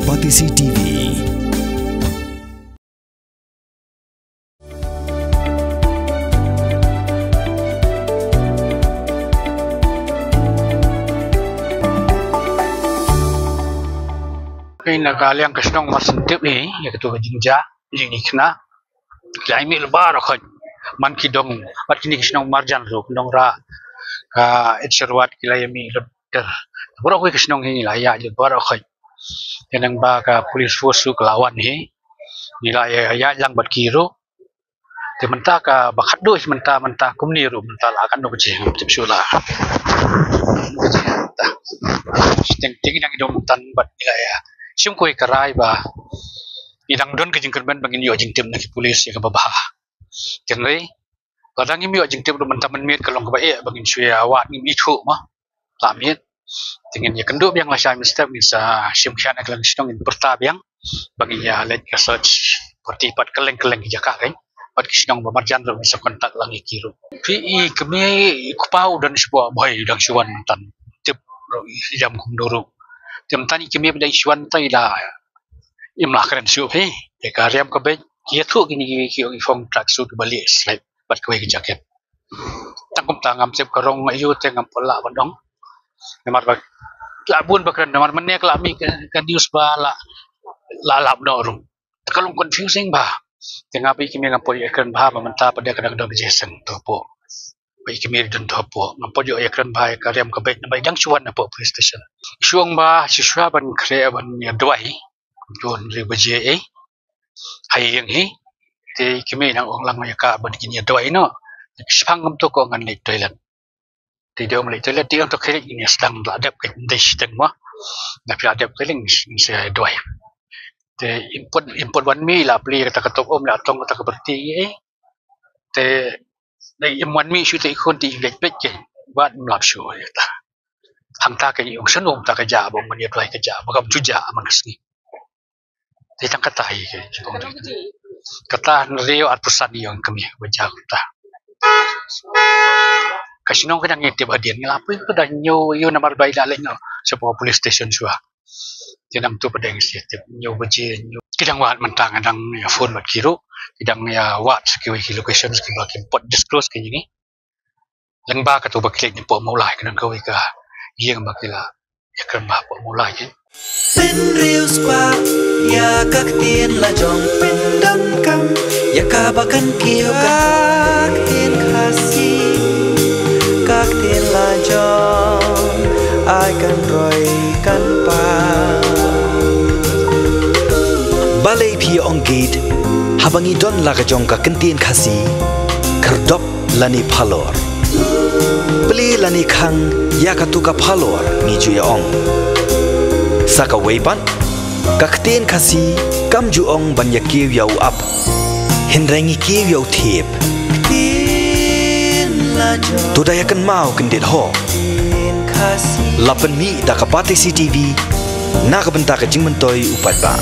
Kapatisi TV. Nagaliang kasnong masentip ni ya ketua jingja jing ikna lai mi lebar khoj man kidong bat kini kasnong marjan ro kidong ra ka etserwat kilai mi leter boro ko kasnong hi lai ya lebar khoj tenang ba ka police force su kelawan hi nilai ya lang bat kiro te menta ka bakhat do menta kumni ro menta la kan no je sula ting nang dom tan bat nilai ya sim koi karai ba idang don ke jingker ben bangin yo jingtim na ki polis ya ka babah kenrei kadang mi yo jingtim do mentamen miet kalong ka bae bangin suya awat ni thu ma la miet tingin ya kendo biang la sha mistep ni sa sim khan aklang stong in perta biang bangin ya let ka search parti pat keleng ki jaka kan pat kisnong bamarjan ro bisa kontak lang ikiro pi kemi kupau dan sebuah boy dang suan mentan tip ro jam kumdoro jam tani kemi benda isuan tai la imlah keren siu he te karyam ka be kia thu kini ki form track suit bali slide bat ko ki jacket tangkum tangam sep karong ayu te ngam pola badong nemar bak labun bakran nemar menek la mi ka dius bala la lap no ru kalung confusing ba tengah pi kemi ngam poli ekran ba menta pada kadang-kadang jesen to po pai kemi don to po ngam pojo ekran ba karyam ka be nabai dang suan po police station suang ba siswa ban kre ban ya dwai don le baje hai yang hi te kemi nang ong lang ya ka ban kini dwai no spang ngam to ko ngan le toilet te dom le toilet ti untuk kre ini sedang adap ke dish teng mo na pi adap keling se dwai te import wan mi la pli kata katop om la tong kata berti te dai wan mi shu te khon ti lek pek ke wat mlap shu ya ta hang ta ke yung sanum ta ka ja bong man yai ka ja bagam chuja man kasni te tang kata hi ke jong kata rio atusan yang kami baca ta kasinong kadang ngitip hadian ngelapu ko dah nyo namar bai la leno sebuah police station suah jenam tu pada inisiatif nyo baje nyo kidang wat mentang adang ya phone mat kiro kidang ya wat skill location skill baki pot disclose ke ni lengba ka tu baklik ni po mulai kadang kau ka yang bakila ya kan ba po mulai je pen real squad ya kak tien la jong pen dam kam ya ka bakan kiyo kak tien khasi kak tien la jong ai kan roi kan pa balai pi ong gate habangi don la ka jong ka kentien khasi kerdop lani phalor beli lani khang ya ka tu ka phalor ni ju ya ong saka weiban kakten khasi kam ju ong ban ya kiw yau up hinrangi kiw yau thep tu da yakan mau kendit ho lapan mi da Kapatisi TV na ka benta ka jingmentoi upat ba